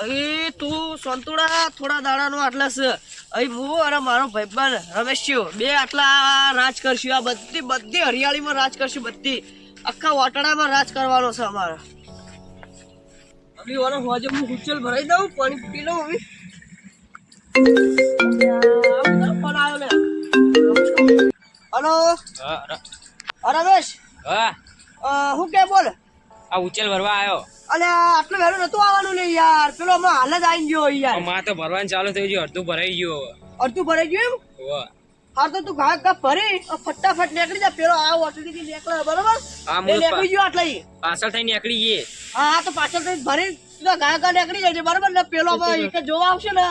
અહીં તું સંતુડા થોડા દાડાનો આટલા છે. અહીં હું અને મારો ભાઈબંધ રમેશ બે આટલા રાજ કરશું. આ બધી હરિયાળીમાં રાજ કરશું. બધી આખા વાટડામાં રાજ કરવાનો છે અમારે. હવે હોજે હું હુચલ ભરાઈ દઉં, પાણી પી લઉં. હવે ફોન આવ્યો ને. હલો રમેશ. હું કે બોલ. આ ઉચેલ ભરવા આવ્યો. અલે આટલું વહેલું નતું આવવાનું ને યાર. પેલો હમણાં હાલ જ આવી ગયો યાર. માં તો ભરવાનું ચાલુ થઈ ગયું, અડધું ભરાઈ ગયું. અડધું ભરાઈ ગયું એમ? હોવે. હા તો તું ઘાક ઘા ભરી ફટાફટ નીકળી જા. પેલો આ ઓટડીથી નીકળે બરોબર. હા એ નીકળી ગયો આટલા ઈ. પાછળ થઈ નીકળી ગયે. હા તો પાછળ થઈ ભરી તું ઘા ઘા નીકળી જાય બરોબર ને. પેલો એક જોવા આવશે ને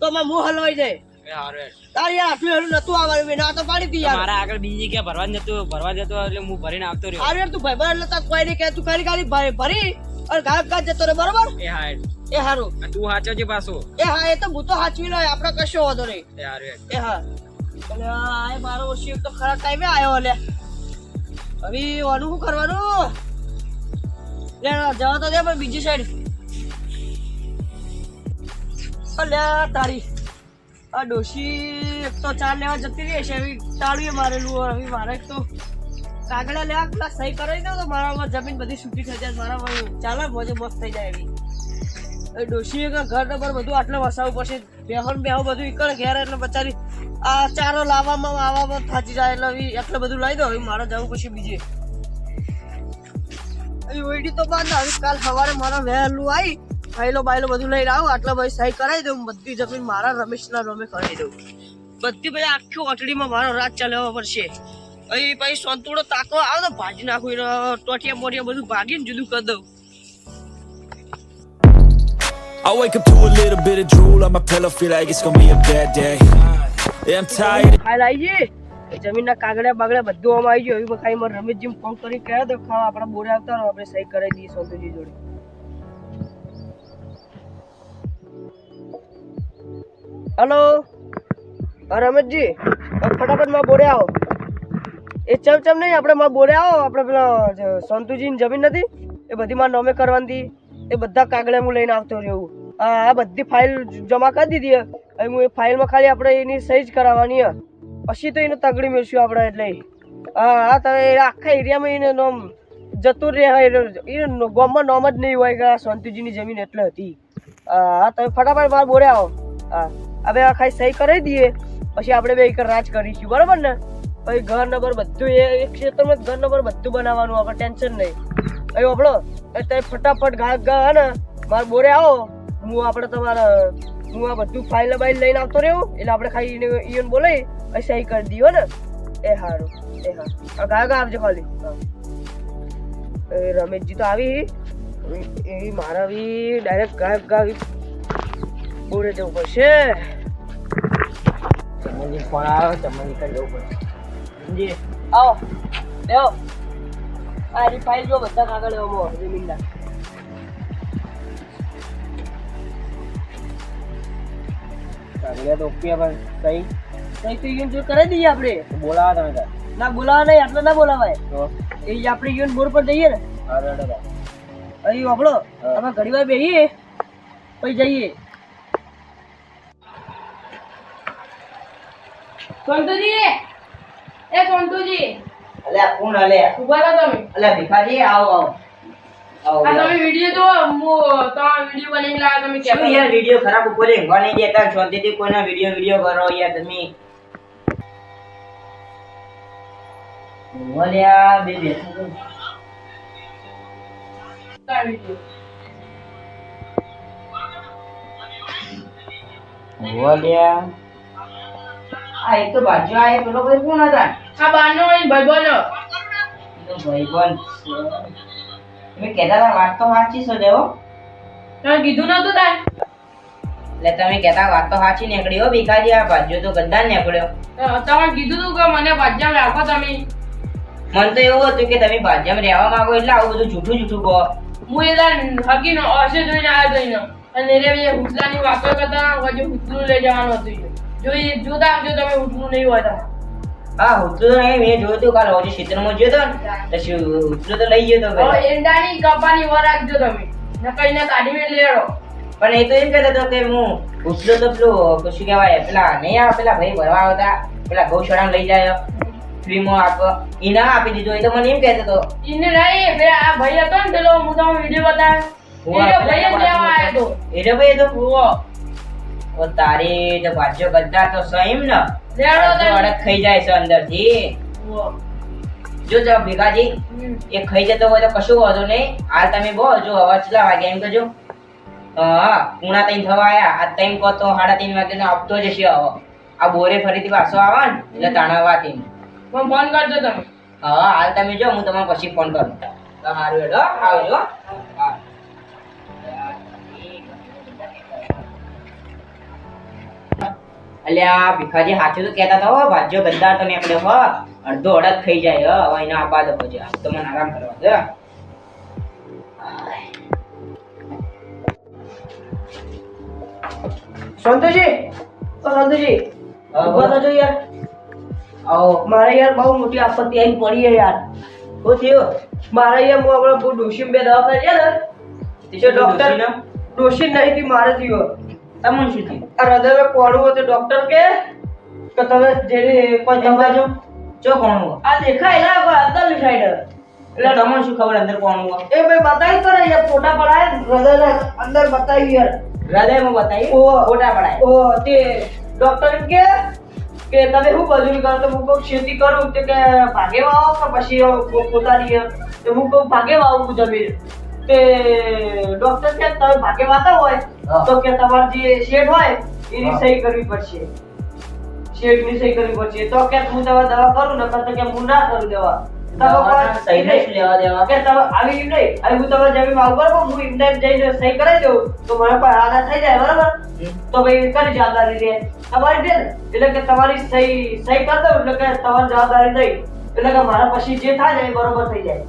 તો માં મું હલવાઈ જાય. એ હારે. તાર યાર આટલું વહેલું નતું આવવાનું. મેં ના તો પાડી દી યાર. મારા આગળ બીજી જગ્યા ભરવા જતો એટલે હું ભરીને આવતો રહ્યો. અરે યાર તું ભાઈ એટલે તાર કોઈ નહીં કહે. તું ખાલી ભરી અને ઘાક ઘા જતો રહે બરોબર. એ હા એ હારું. તું સાચો છે પાછો. એ હા એ તો હું તો સાચવી લઉં. આપણે કશો વાંધો નહીં. એ હારે. એ હા. એટલે આ મારો શિવ તો ખરા ટાઈમે આવ્યો. લે હવે ઓનું શું કરવાનું? લે જવા તો દે પણ બીજી સાઈડ. અલ્યા તારી આ ડોશી એક તો ચાર લેવા જતી રહી છે. એવી તાળીએ મારેલું. હવે મારે એક તો કાગડા લેવા પેલા સહી કરાવી દઉં તો મારામાં જમીન બધી છૂટી થઈ જાય. મારા ચાલે મોજે મસ્ત થઈ જાય. એવી ડોશી ઘર નંબર બધું આટલે વસાવવું પડશે. બેહન બધું ઈકળ ઘેર એટલે બચારી આ ચારો લાવવામાં આવવામાં થાચી જાય. એટલે એટલે બધું લાવી દો. હવે મારે જવું પછી બીજે ઓઈડી તો બાદ હવે કાલ સવારે મારા વહેલું આવી ફાઈલો બાઈલો બધું લઈને આવું. આટલા ભાઈ સહી કરાવી દઉં. બધી જમીન મારા રમેશના નામે કરાવી દઉં. બધી ભાઈ આખી ઓટડીમાં મારો રાજ ચલાવવા પડશે. અહીં પછી સંતુડો તાકો આવે તો ભાજી નાખું. ટોટિયા મોટિયા બધું ભાગીને જુદું કરી દઉં. I wake up to a little bit of drool on my pillow, feel like it's gonna be a bad day. Yeah, I'm tired. File આવી ગઈ. જમીનના કાગળિયા બાગળિયા બધું આમાં આવી ગયું. હવે ખાઈ મારે રમેશજી ફોન કરી કહે તો ખાવા આપણા બોરે આવતા રહો. આપણે સહી કરાવી દઈએ સંતુજી જોડે. હલો રમેશજી ફટાફટ માં બોરે આવો. એ ચમ નહીં આપણે માં બોરે આવો. આપણે પેલા સંતુજીની જમીન નથી એ બધી માં નામે કરવાની. એ બધા કાગળિયા હું લઈને આવતો રહ્યો. આ બધી ફાઇલ જમા કરી દીધી. હવે હું એ ફાઇલમાં ખાલી આપણે એની સહી જ કરાવવાની. પછી તો એને તગડી મેળશું આપણે. એટલે હા તમે આખા એરિયામાં એને નોમ જતું રહે. એ ગામમાં નોમ જ નહીં હોય કે સંતુજીની જમીન એટલે હતી. હા તમે ફટાફટ બહાર બોરે આવો. હા હવે ખાલી સહી કરાવી દઈએ પછી આપણે બે એક રાજ કરીશું બરોબર ને. પછી ઘર નંબર બધું એ ક્ષેત્રમાં ઘર નંબર બધું બનાવવાનું. આપણે ટેન્શન નહીં. હવે આપણો તમે ફટાફટ ઘા ને મારે બોરે આવો. હું આપણે હું આ બધું ફાઇલ બાઇલ લઈને આવતો રહ્યો. એટલે આપણે ખાલી ઈવન બોલાવી પછી સહી કરી દઈએ ને. એ સારું. એ હા ઘા આવજો ખાલી. રમેશજી તો આવી એ મારા બી ડાયરેક્ટ ઘા બોરે જવું પડશે. ચમનજી ફોન આવ્યો. ચમનજી કરી જવું પડશે. જી આવો બેહો. આ ફાઇલ જો બધા કાગળ જમીનના. કાગળિયા તો ઓકે પણ સહી તો યુન જો કરાવી દઈએ આપણે. બોલાવા તમે તાર. ના બોલાવા નહીં. આટલા ના બોલાવાય. તો એ આપણે યુન બોર પર જઈએ ને. હારે હારે. અહીં આપણો અમે ઘડી વાર બેહીએ પછી જઈએ. સોનતુજી એ સોનતુજી અલ્યા કોણ અલ્યા? ઉભા રહો તમે. અલ્યા ભિખારી આવો આવો આવો. આ તમે વિડિયો તો તમારો વિડિયો બનાવીને લાવ્યા તમે શું કેમ યાર વિડિયો ખરાબ ઉપર હેંગવા નહીં દેતા. શાંતિથી કોઈના વિડિયો કરો યાર તમે. અલ્યા બે બેઠો આ વિડિયો અલ્યા આ એક તો બાજુ આ એક પેલો ભાઈ કોણ હતા? આ બાનો ભાઈબંધો તો ભાઈબંધ તમે કહેતા હતા વાત તો સાચી છે દેવો. તમે કીધું નતું તાર. એટલે તમે કહેતા વાત તો સાચી નીકળી હો ભિખારી. આ બાજુ તો ગદ્દાર નીકળ્યો. તમે કીધું તું કે મને બાજામાં રાખો તમે. મને તો એવું હતું કે તમે બાજુમાં રહેવા માંગો એટલે આવું બધું જૂઠું કહો. હું એ હકીનો હશે જોઈને આવ્યો તો એનો. અને રે બે હુટલાની વાતો કરતા હજુ હુટલું લઈ જવાનું હતું. જોઈએ જોતા આવજો તમે હુટલું નહીં હોય તો. હા હુટલું નહીં. મેં જોયું હતું કાલે હોજે ક્ષેત્રમાં ગયો હતો ને તો શું હુટલું તો લઈ ગયો તો. એંડાની કપાની વાર રાખજો તમે. નકઈને કાઢી મેં લેડો. પણ એ તો એમ કહેતો હતો કે હું ઉછલો તો પેલું શું કહેવાય પેલા નહીં આવે પેલા ભાઈ ભરવા આવતા પેલા ગૌશાળામાં લઈ જાય ફ્રીમાં આપો એ ના આપી દીધો એ તો મને એમ કહેતો હતો ઈને નહીં પેલા આ ભાઈ હતો ને પેલો હું તમને વિડીયો બતાવ્યો એ ભાઈ જ લેવા આવ્યો હતો એટલે ભાઈ તો ઓહો ઓ તારી તો ભાજ્યો ગદ્દાર તો સહીમ ને લેડો તો અડગ ખાઈ જાય છે અંદરથી ઓહો જો ભીખાજી એ ખાઈ જતો હોય તો કશું વાંધો નહીં હાલ તમે બહુ જો હવે કેટલા વાગ્યા એમ કહેજો હા પૂણા 3 થવા આયા આ ટાઈમ કહો તો 3:30 વાગ્યાનો આપતો જ હશે હવે આ બોરે ફરીથી પાછો આવે ને એટલે તાણાવાથી મને ફોન કરજો તમે હા હાલ તમે જો હું તમને પછી ફોન કરું તમારું હેડો આવજો હા. અલ્યા ભીખાજી સાચું તો કહેતા હતા હો ભાજ્યો ગદ્દાર તો નીકળ્યો હો અડધો અડગ થઈ જાય હો હવે એના આબા દો પછી આજ તો મને આરામ કરવા દે સંતુજી સંતુજી ઉભા થજો યાર આવો મારે યાર બહુ મોટી આપત્તિ આવી પડી છે યાર શું થયું મારે યાર હું આપણે ડોશી બે દવા કરી છે ને તે ડોક્ટર ડોશી નહીં થી મારે થયો તમને શું થયું આ હૃદયમાં કોણું હતું ડોક્ટર કે તમે જેની કોઈ દવા જો ચો કોણ આ દેખાય ના કોઈ અંદરની સાઈડ એટલે તમને શું ખબર અંદર કોણ એ ભાઈ બતાવી તો યાર ફોટા પડાય હૃદયના અંદર બતાવી યાર હૃદયમાં બતાવી ઓ ફોટા પડાય ઓ તે ડોક્ટર એમ કે તમે શું મજૂરી કરો તો હું કહું ખેતી કરું તો કે ભાગે વાવો કે પછી પોતાની તો હું કહું ભાગે વાવું જમીન તે ડોક્ટર કે તમે ભાગે વાતા હોય તો કે તમારે જે શેઠ હોય એની સહી કરવી પડશે શેઠની સહી કરવી પડશે તો કે હું દવા કરું ને કરતા કે હું ના કરું દવા સહી નહીં લેવા દેવા કે તમે આવી એમ નહીં આવી હું તમારે જમીન માં બરાબર હું એમને જઈને સહી કરાવી દઉં તો મને કોઈ આદા થઈ જાય બરાબર તો ભાઈ કરી જવાબદારી લે તમારી દે એટલે કે તમારી સહી કરી દઉં એટલે કે તમારી જવાબદારી નહીં એટલે કે મારા પછી જે થાય ને એ બરોબર થઈ જાય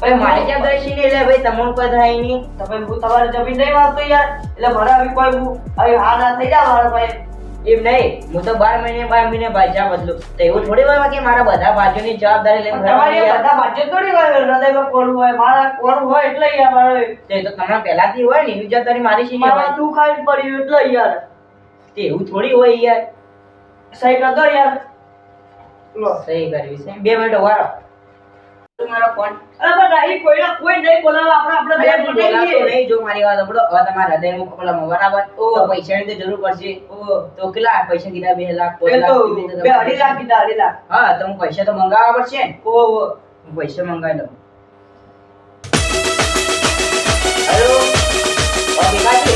ભાઈ મારી જવાબદારી છે ને એટલે ભાઈ તમને કોઈ થાય નહીં તો ભાઈ હું તમારી જમીન નહીં વાવતો યાર એટલે મારે આવી કોઈ આવી આદા થઈ જાય મારા ભાઈ એમ નહીં હું તો 12 મહિને ભાજ્યા બદલું તો એવું થોડી હોય કે મારા બધા ભાજ્યોની જવાબદારી લઈને તમારી બધા ભાજ્ય થોડી હોય હૃદયમાં કોણ હોય મારા કોણ હોય એટલે યાર મારે તે તો તમને પહેલાથી હોય ને એની જવાબદારી મારી છે ને મારા ભાઈ દુઃખ આવી પડ્યું એટલે યાર તે એવું થોડી હોય યાર સહી કર દો યાર લો સહી કરવી છે 2 મિનિટ વારો તમારો ફોન અરે પણ નહીં કોઈ નહીં બોલાવે આપણે બે બોલાતો નહીં જો મારી વાત સાંભળો હવે તમારા હૃદયમાં પેલા બરાબર તો પૈસાની તો જરૂર પડશે તો કેટલા પૈસા કીધા 2 લાખ 5 લાખ કીધા? 2.5 લાખ કીધા 2.5 લાખ હા તો હું પૈસા તો મંગાવવા પડશે ને ઓ હું પૈસા મંગાવી લઉં હેલો ભીખાજી